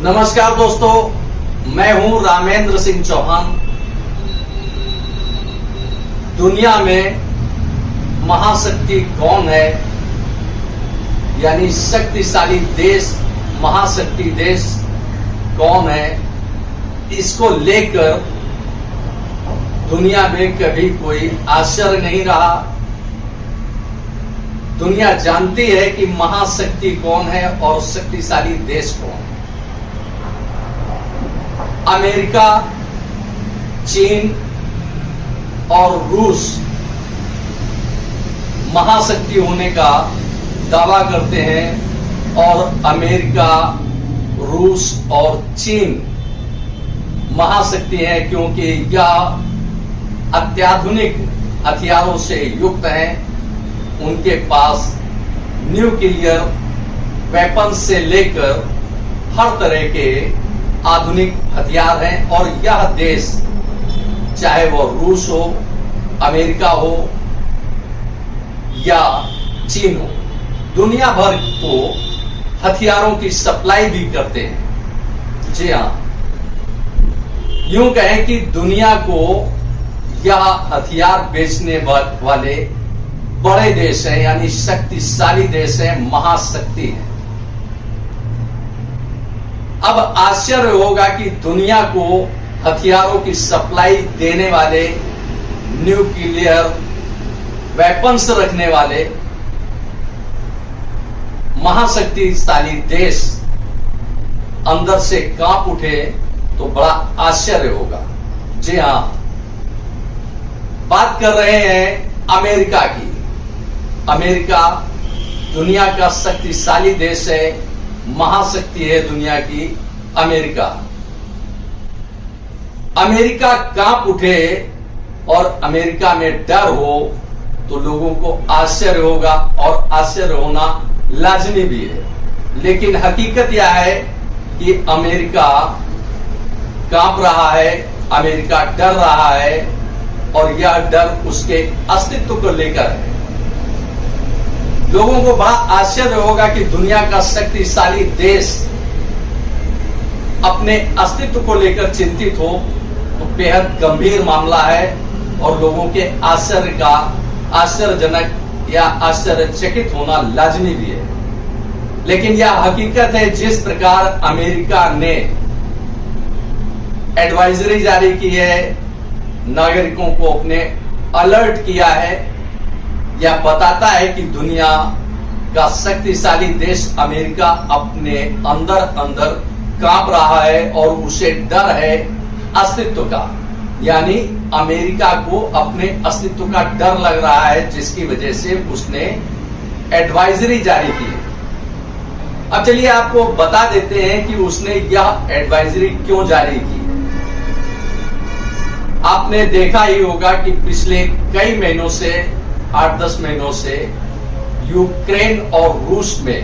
नमस्कार दोस्तों, मैं हूं रामेंद्र सिंह चौहान। दुनिया में महाशक्ति कौन है, यानी शक्तिशाली देश, महाशक्ति देश कौन है, इसको लेकर दुनिया में कभी कोई आश्चर्य नहीं रहा। दुनिया जानती है कि महाशक्ति कौन है और शक्तिशाली देश कौन है। अमेरिका, चीन और रूस महाशक्ति होने का दावा करते हैं और अमेरिका, रूस और चीन महाशक्ति है क्योंकि यह अत्याधुनिक हथियारों से युक्त हैं। उनके पास न्यूक्लियर वेपन से लेकर हर तरह के आधुनिक हथियार हैं और यह देश, चाहे वह रूस हो, अमेरिका हो या चीन हो, दुनिया भर को हथियारों की सप्लाई भी करते हैं। जी हां, यूं कहें कि दुनिया को यह हथियार बेचने वाले बड़े देश हैं, यानी शक्तिशाली देश हैं, महाशक्ति है। अब आश्चर्य होगा कि दुनिया को हथियारों की सप्लाई देने वाले, न्यूक्लियर वेपन्स रखने वाले महाशक्तिशाली देश अंदर से कांप उठे तो बड़ा आश्चर्य होगा। जी हां, बात कर रहे हैं अमेरिका की। अमेरिका दुनिया का शक्तिशाली देश है, महाशक्ति है दुनिया की अमेरिका। अमेरिका कांप उठे और अमेरिका में डर हो तो लोगों को आश्चर्य होगा और आश्चर्य होना लाजमी भी है। लेकिन हकीकत यह है कि अमेरिका कांप रहा है, अमेरिका डर रहा है और यह डर उसके अस्तित्व को लेकर है। लोगों को बड़ा आश्चर्य होगा कि दुनिया का शक्तिशाली देश अपने अस्तित्व को लेकर चिंतित हो, तो बेहद गंभीर मामला है और लोगों के आश्चर्य का, आश्चर्यजनक या आश्चर्यचकित होना लाजमी भी है। लेकिन यह हकीकत है, जिस प्रकार अमेरिका ने एडवाइजरी जारी की है, नागरिकों को अपने अलर्ट किया है, यह बताता है कि दुनिया का शक्तिशाली देश अमेरिका अपने अंदर अंदर कांप रहा है और उसे डर है अस्तित्व का। यानी अमेरिका को अपने अस्तित्व का डर लग रहा है, जिसकी वजह से उसने एडवाइजरी जारी की है। अब चलिए आपको बता देते हैं कि उसने यह एडवाइजरी क्यों जारी की। आपने देखा ही होगा कि पिछले कई महीनों से, 8-10 महीनों से यूक्रेन और रूस में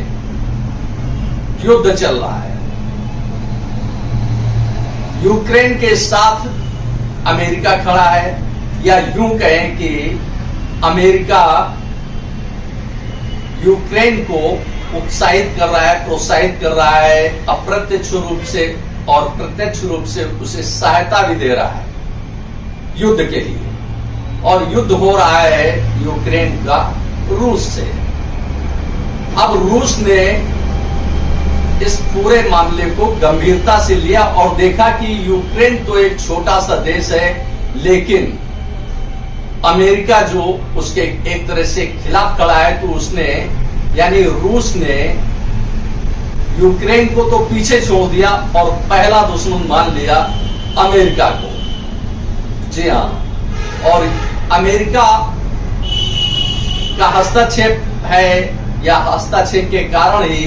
युद्ध चल रहा है। यूक्रेन के साथ अमेरिका खड़ा है, या यूं कहें कि अमेरिका यूक्रेन को उत्साहित कर रहा है, प्रोत्साहित कर रहा है, अप्रत्यक्ष रूप से और प्रत्यक्ष रूप से उसे सहायता भी दे रहा है युद्ध के लिए। और युद्ध हो रहा है यूक्रेन का रूस से। अब रूस ने इस पूरे मामले को गंभीरता से लिया और देखा कि यूक्रेन तो एक छोटा सा देश है, लेकिन अमेरिका जो उसके एक तरह से खिलाफ खड़ा है, तो उसने, यानी रूस ने यूक्रेन को तो पीछे छोड़ दिया और पहला दुश्मन मान लिया अमेरिका को। जी हां, और अमेरिका का हस्तक्षेप है, या हस्तक्षेप के कारण ही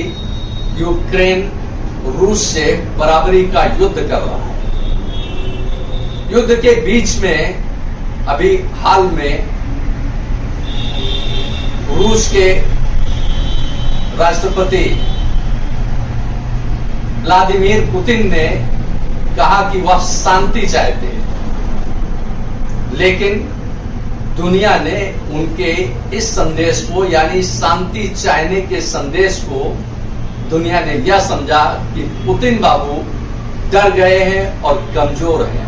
यूक्रेन रूस से बराबरी का युद्ध कर रहा है। युद्ध के बीच में अभी हाल में रूस के राष्ट्रपति व्लादिमीर पुतिन ने कहा कि वह शांति चाहते हैं, लेकिन दुनिया ने उनके इस संदेश को, यानी शांति चाहने के संदेश को दुनिया ने यह समझा कि पुतिन बाबू डर गए हैं और कमजोर हैं।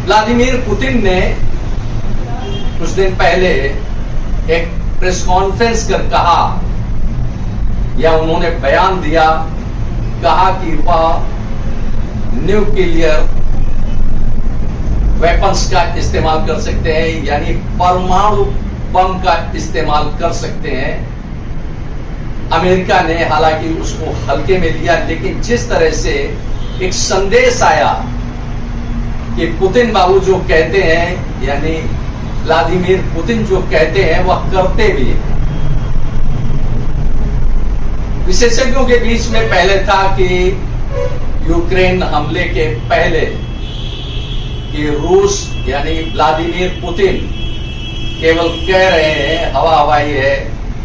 व्लादिमीर पुतिन ने कुछ दिन पहले एक प्रेस कॉन्फ्रेंस कर कहा, या उन्होंने बयान दिया, कहा कि वह न्यूक्लियर वेपन्स का इस्तेमाल कर सकते हैं, यानी परमाणु बम का इस्तेमाल कर सकते हैं। अमेरिका ने हालांकि उसको हल्के में लिया, लेकिन जिस तरह से एक संदेश आया कि पुतिन बाबू जो कहते हैं, यानी व्लादिमीर पुतिन जो कहते हैं वह करते भी हैं। विशेषज्ञों के बीच में पहले था कि यूक्रेन हमले के पहले कि रूस यानी व्लादिमीर पुतिन केवल कह रहे हैं, हवा हवाई है,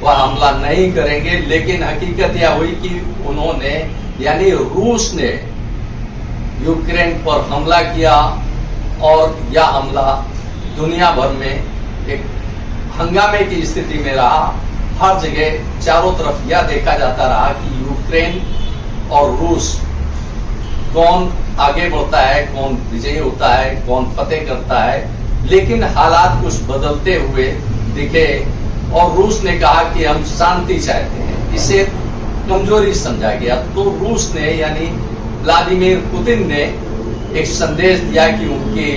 वह हमला नहीं करेंगे, लेकिन हकीकत यह हुई कि उन्होंने यानी रूस ने यूक्रेन पर हमला किया और यह हमला दुनिया भर में एक हंगामे की स्थिति में रहा। हर जगह चारों तरफ यह देखा जाता रहा कि यूक्रेन और रूस कौन आगे बढ़ता है, कौन विजयी होता है, कौन फतेह करता है। लेकिन हालात कुछ बदलते हुए दिखे और रूस ने कहा कि हम शांति चाहते हैं, इसे कमजोरी समझा गया। तो रूस ने यानी व्लादिमीर पुतिन ने एक संदेश दिया कि उनकी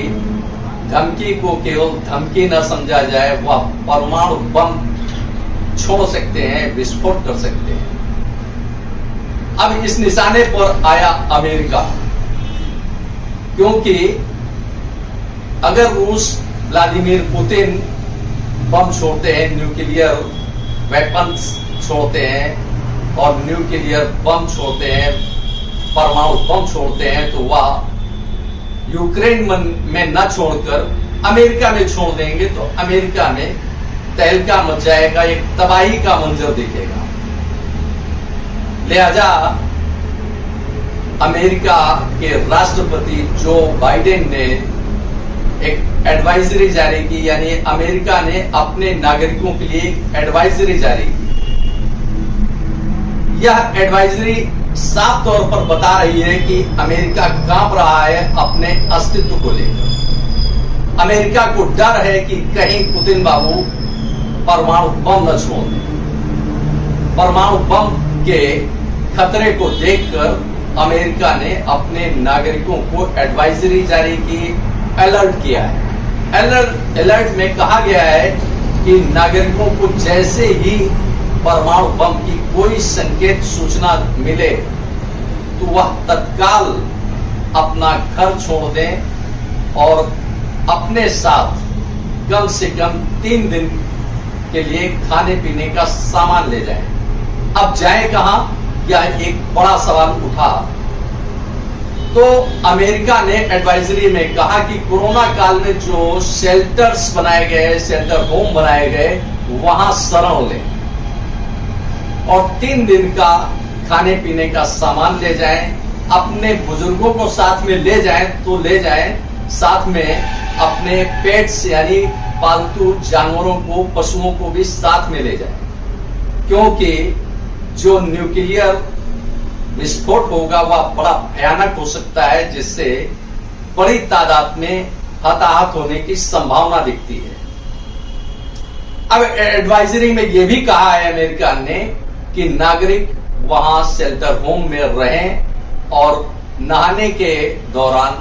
धमकी को केवल धमकी न समझा जाए, वह परमाणु बम छोड़ सकते हैं, विस्फोट कर सकते हैं। अब इस निशाने पर आया अमेरिका, क्योंकि अगर रूस व्लादिमीर पुतिन बम छोड़ते हैं, न्यूक्लियर वेपन्स छोड़ते हैं और न्यूक्लियर बम छोड़ते हैं, परमाणु बम छोड़ते हैं, तो वह यूक्रेन में न छोड़कर अमेरिका में छोड़ देंगे तो अमेरिका में तहलका मच जाएगा, एक तबाही का मंजर दिखेगा। लिहाजा अमेरिका के राष्ट्रपति जो बाइडेन ने एक एडवाइजरी जारी की, यानी अमेरिका ने अपने नागरिकों के लिए एक एडवाइजरी जारी की। यह एडवाइजरी साफ तौर पर बता रही है कि अमेरिका कांप रहा है अपने अस्तित्व को लेकर। अमेरिका को डर है कि कहीं पुतिन बाबू परमाणु बम न छोड़ दें। परमाणु बम के खतरे को देखकर अमेरिका ने अपने नागरिकों को एडवाइजरी जारी की, अलर्ट किया है। अलर्ट में कहा गया है कि नागरिकों को जैसे ही परमाणु बम की कोई संकेत सूचना मिले तो वह तत्काल अपना घर छोड़ दें और अपने साथ कम से कम 3 दिन के लिए खाने पीने का सामान ले जाएं। अब जाएं कहां, यह एक बड़ा सवाल उठा। तो अमेरिका ने एडवाइजरी में कहा कि कोरोना काल में जो शेल्टर्स बनाए गए, शेल्टर होम बनाए गए, वहां शरण लें और 3 दिन का खाने पीने का सामान ले जाएं। अपने बुजुर्गों को साथ में ले जाएं तो ले जाएं, साथ में अपने पेट्स यानी पालतू जानवरों को, पशुओं को भी साथ में ले जाएं, क्योंकि जो न्यूक्लियर विस्फोट होगा वह बड़ा भयानक हो सकता है, जिससे बड़ी तादाद में हताहत होने की संभावना दिखती है। अब एडवाइजरी में यह भी कहा है अमेरिका ने कि नागरिक वहां शेल्टर होम में रहें और नहाने के दौरान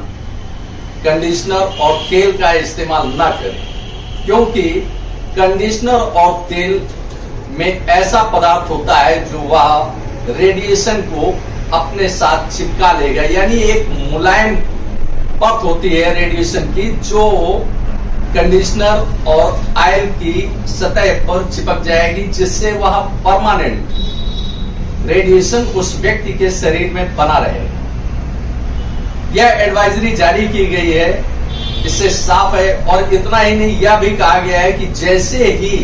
कंडीशनर और तेल का इस्तेमाल न करें, क्योंकि कंडीशनर और तेल में ऐसा पदार्थ होता है जो वह रेडिएशन को अपने साथ चिपका लेगा, यानी एक मुलायम परत होती है रेडिएशन की जो कंडीशनर और ऑयल की सतह पर चिपक जाएगी, जिससे वह परमानेंट रेडिएशन उस व्यक्ति के शरीर में बना रहेगा। यह एडवाइजरी जारी की गई है, इससे साफ है। और इतना ही नहीं, यह भी कहा गया है कि जैसे ही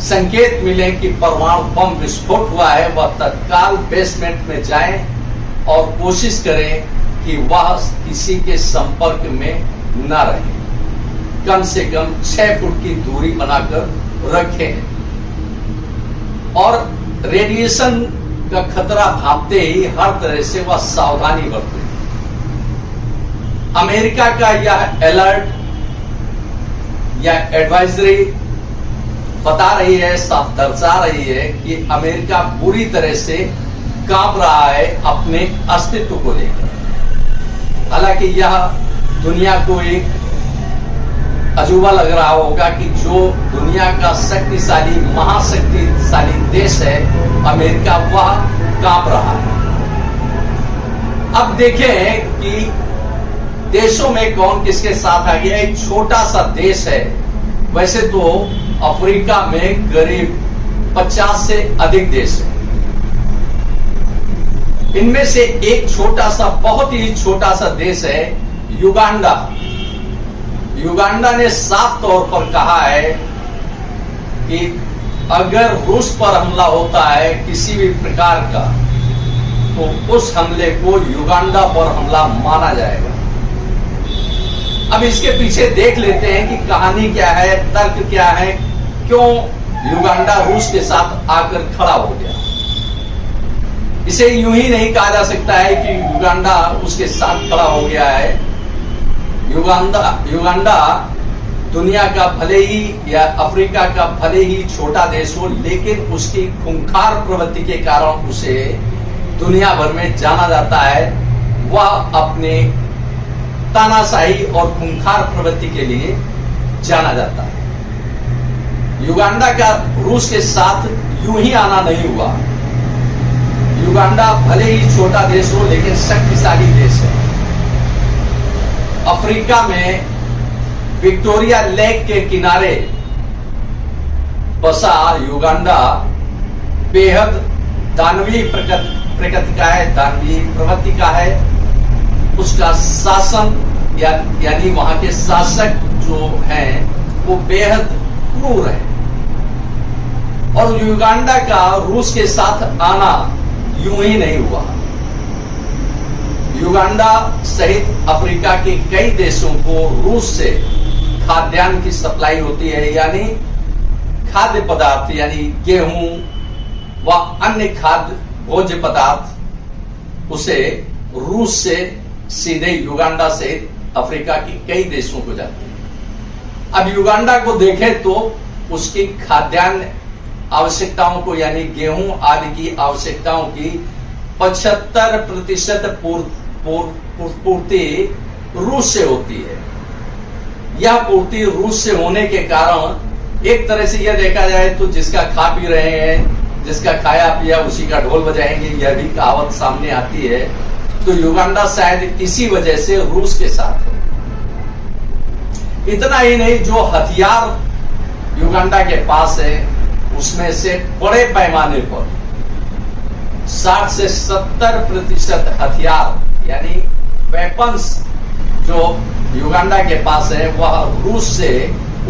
संकेत मिले कि परमाणु बम विस्फोट हुआ है, वह तत्काल बेसमेंट में जाएं और कोशिश करें कि वह किसी के संपर्क में न रहे, कम से कम 6 फुट की दूरी बनाकर रखें। और रेडिएशन का खतरा भांपते ही हर तरह से वह सावधानी बरते। अमेरिका का यह अलर्ट या एडवाइजरी बता रही है, साफ दर्शा रही है कि अमेरिका पूरी तरह से कांप रहा है अपने अस्तित्व को लेकर। हालांकि यह दुनिया को एक अजूबा लग रहा होगा कि जो दुनिया का शक्तिशाली महाशक्तिशाली देश है अमेरिका, वह कांप रहा है। अब देखें कि देशों में कौन किसके साथ आ गया। एक छोटा सा देश है, वैसे तो अफ्रीका में करीब 50 से अधिक देश है। इनमें से एक छोटा सा, बहुत ही छोटा सा देश है युगांडा। युगांडा ने साफ तौर पर कहा है कि अगर रूस पर हमला होता है किसी भी प्रकार का, तो उस हमले को युगांडा पर हमला माना जाएगा। अब इसके पीछे देख लेते हैं कि कहानी क्या है, तर्क क्या है, क्यों युगांडा रूस के साथ आकर खड़ा हो गया। इसे यूं ही नहीं कहा जा सकता है कि युगांडा उसके साथ खड़ा हो गया है। युगांडा दुनिया का भले ही या अफ्रीका का भले ही छोटा देश हो, लेकिन उसकी खूंखार प्रवृत्ति के कारण उसे दुनिया भर में जाना जाता है। वह अपने तानाशाही और खूंखार प्रवृत्ति के लिए जाना जाता है। युगांडा का रूस के साथ यूं ही आना नहीं हुआ। युगांडा भले ही छोटा देश हो, लेकिन शक्तिशाली देश है। अफ्रीका में विक्टोरिया लेक के किनारे बसा युगांडा बेहद दानवीय प्रकृति का है, दानवीय प्रवृत्ति का है। उसका शासन यानी वहां के शासक जो हैं वो बेहद क्रूर है। और युगांडा का रूस के साथ आना यूं ही नहीं हुआ। युगांडा सहित अफ्रीका के कई देशों को रूस से खाद्यान्न की सप्लाई होती है, यानी खाद्य पदार्थ यानी गेहूं व अन्य खाद्य भोज्य पदार्थ उसे रूस से सीधे युगांडा से अफ्रीका के कई देशों को जाते हैं। अब युगांडा को देखें तो उसकी खाद्यान्न आवश्यकताओं को यानी गेहूं आदि की आवश्यकताओं की 75% पूर्ति रूस से होती है। यह पूर्ति रूस से होने के कारण एक तरह से यह देखा जाए तो जिसका खा पी रहे हैं, जिसका खाया पिया उसी का ढोल बजाएंगे, यह भी कहावत सामने आती है। तो युगांडा शायद इसी वजह से रूस के साथ है। इतना ही नहीं, जो हथियार युगांडा के पास है उसमें से बड़े पैमाने पर 60 से 70% हथियार यानी वेपन्स जो युगांडा के पास है वह रूस से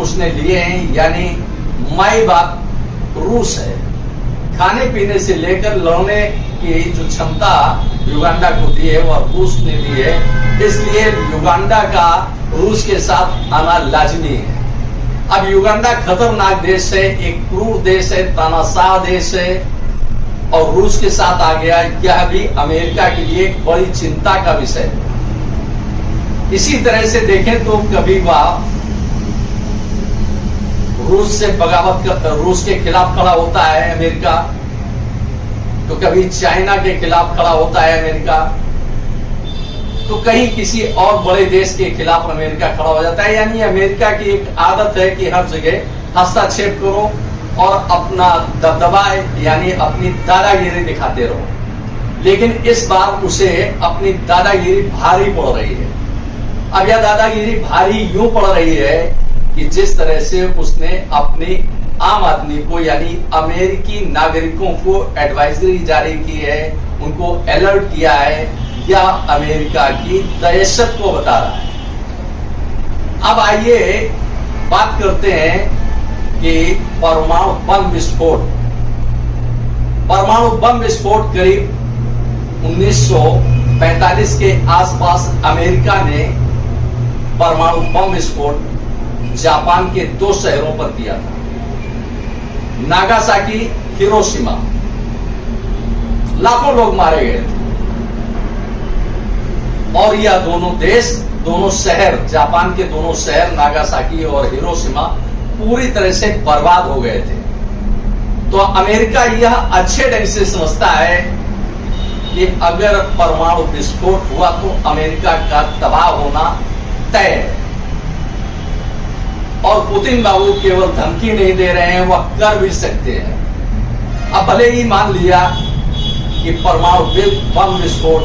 उसने लिए हैं, यानी माई बाप रूस है। खाने पीने से लेकर लड़ने की जो क्षमता युगांडा को दी है वह रूस ने दी है। इसलिए युगांडा का रूस के साथ आना लाजमी है। अब युगांडा खतरनाक देश है, एक क्रूर देश है, तानाशाह देश है और रूस के साथ आ गया, यह भी अमेरिका के लिए एक बड़ी चिंता का विषय है। इसी तरह से देखें तो कभी वह रूस से बगावत कर रूस के खिलाफ खड़ा होता है अमेरिका, तो कभी चाइना के खिलाफ खड़ा होता है अमेरिका, तो कहीं किसी और बड़े देश के खिलाफ अमेरिका खड़ा हो जाता है। यानी अमेरिका की एक आदत है कि हर जगह हस्तक्षेप करो और अपना दबदबा यानी अपनी दादागिरी दिखाते रहो। लेकिन इस बार उसे अपनी दादागिरी भारी पड़ रही है। अब यह दादागिरी भारी यूं पड़ रही है कि जिस तरह से उसने अपनी आम आदमी को यानी अमेरिकी नागरिकों को एडवाइजरी जारी की है, उनको अलर्ट किया है, यह अमेरिका की दहशत को बता रहा है। अब आइए बात करते हैं कि परमाणु बम विस्फोट। परमाणु बम विस्फोट करीब 1945 के आसपास अमेरिका ने परमाणु बम विस्फोट जापान के 2 शहरों पर किया था, नागासाकी हिरोशिमा, लाखों लोग मारे गए थे। और यह दोनों देश, दोनों शहर, जापान के दोनों शहर नागासाकी और हिरोशिमा पूरी तरह से बर्बाद हो गए थे। तो अमेरिका यह अच्छे ढंग से समझता है कि अगर परमाणु विस्फोट हुआ तो अमेरिका का तबाह होना तय है। और पुतिन बाबू केवल धमकी नहीं दे रहे हैं, वह कर भी सकते हैं। अब भले ही मान लिया कि परमाणु बम विस्फोट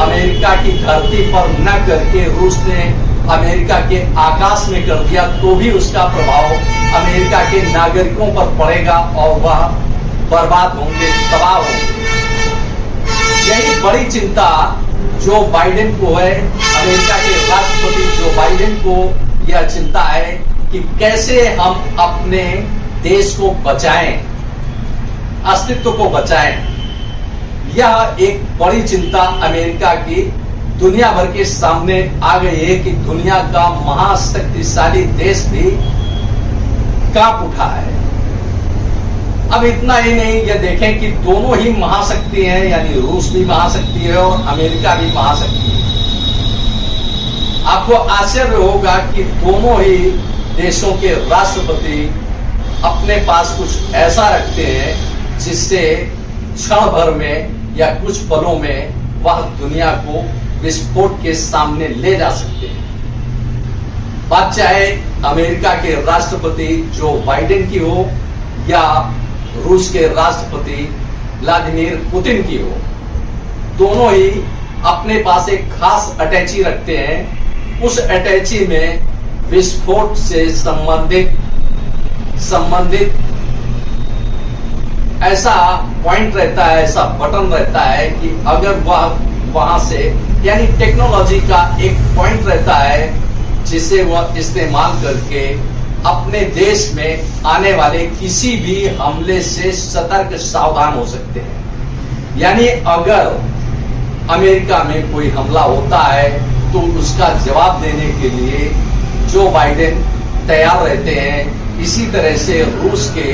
अमेरिका की धरती पर न करके रूस ने अमेरिका के आकाश में कर दिया, तो भी उसका प्रभाव अमेरिका के नागरिकों पर पड़ेगा और वह बर्बाद होंगे, तबाह होंगे। यही बड़ी चिंता जो बाइडेन को है, अमेरिका के राष्ट्रपति जो बाइडेन को यह चिंता है कि कैसे हम अपने देश को बचाएं, अस्तित्व को बचाएं। यह एक बड़ी चिंता अमेरिका की दुनिया भर के सामने आ गई है कि दुनिया का महाशक्तिशाली देश भी कांप उठा है। अब इतना ही नहीं, यह देखें कि दोनों ही महाशक्ति हैं, यानी रूस भी महाशक्ति है और अमेरिका भी महाशक्ति है। आपको आश्चर्य होगा कि दोनों ही देशों के राष्ट्रपति अपने पास कुछ ऐसा रखते हैं जिससे क्षण भर में या कुछ पलों में वह दुनिया को विस्फोट के सामने ले जा सकते हैं। बात चाहे अमेरिका के राष्ट्रपति जो बाइडेन की हो या रूस के राष्ट्रपति व्लादिमीर पुतिन की हो, दोनों ही अपने पास एक खास अटैची रखते हैं। उस अटैची में विस्फोट से संबंधित ऐसा पॉइंट रहता है, ऐसा बटन रहता है कि अगर वह वहां से, यानी टेक्नोलॉजी का एक पॉइंट रहता है जिसे वह इस्तेमाल करके अपने देश में आने वाले किसी भी हमले से सतर्क सावधान हो सकते हैं। यानी अगर अमेरिका में कोई हमला होता है तो उसका जवाब देने के लिए जो बाइडेन तैयार रहते हैं, इसी तरह से रूस के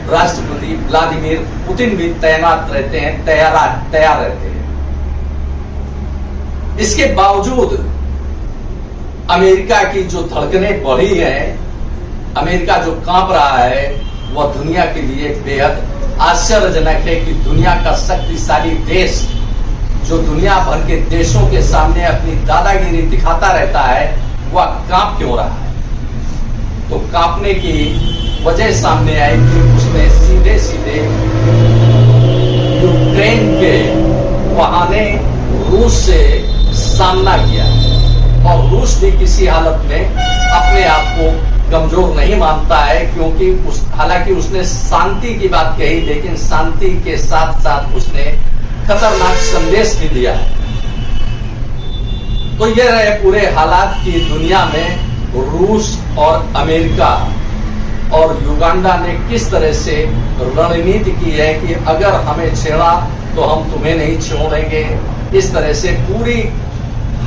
राष्ट्रपति व्लादिमीर पुतिन भी तैनात रहते हैं, तैयार रहते हैं। इसके बावजूद अमेरिका की जो धड़कनें बढ़ी हैं, अमेरिका जो कांप रहा है, वह दुनिया के लिए बेहद आश्चर्यजनक है कि दुनिया का शक्तिशाली देश जो दुनिया भर के देशों के सामने अपनी दादागिरी दिखाता रहता है, वह कांप क्यों रहा है। तो कांपने की वजह सामने आई कि उसने सीधे सीधे यूक्रेन के बहाने रूस से सामना किया और रूस भी किसी हालत में अपने आप को कमजोर नहीं मानता है, क्योंकि हालांकि उसने शांति की बात कही, लेकिन शांति के साथ साथ उसने खतरनाक संदेश भी दिया है। तो यह रहे पूरे हालात की दुनिया में रूस और अमेरिका और युगांडा ने किस तरह से रणनीति की है कि अगर हमें छेड़ा तो हम तुम्हें नहीं छोड़ेंगे। इस तरह से पूरी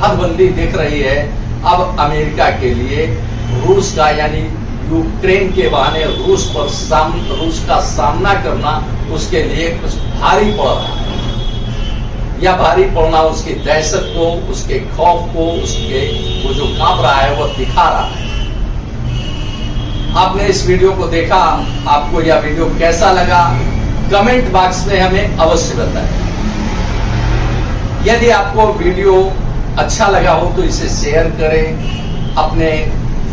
हदबंदी दिख रही है अब अमेरिका के लिए रूस का, यानी यूक्रेन के बहाने रूस का सामना करना उसके लिए कुछ भारी पड़ रहा है। या भारी पड़ना उसकी दहशत को, उसके खौफ को, वो जो कांप रहा है वह दिखा रहा है। आपने इस वीडियो को देखा, आपको यह वीडियो कैसा लगा कमेंट बॉक्स में हमें अवश्य बताएं। यदि आपको वीडियो अच्छा लगा हो तो इसे शेयर करें, अपने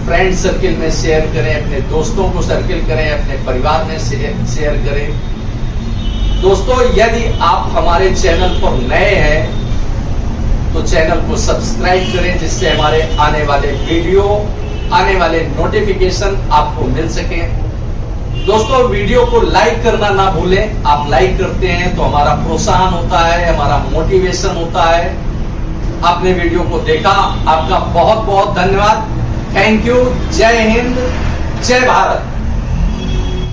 फ्रेंड सर्किल में शेयर करें, अपने दोस्तों को सर्किल करें, अपने परिवार में शेयर करें। दोस्तों, यदि आप हमारे चैनल पर नए हैं तो चैनल को सब्सक्राइब करें, जिससे हमारे आने वाले वीडियो, आने वाले नोटिफिकेशन आपको मिल सके। दोस्तों, वीडियो को लाइक करना ना भूलें। आप लाइक करते हैं तो हमारा प्रोत्साहन होता है, हमारा मोटिवेशन होता है। आपने वीडियो को देखा, आपका बहुत बहुत धन्यवाद। Thank you. जय हिंद, जय भारत।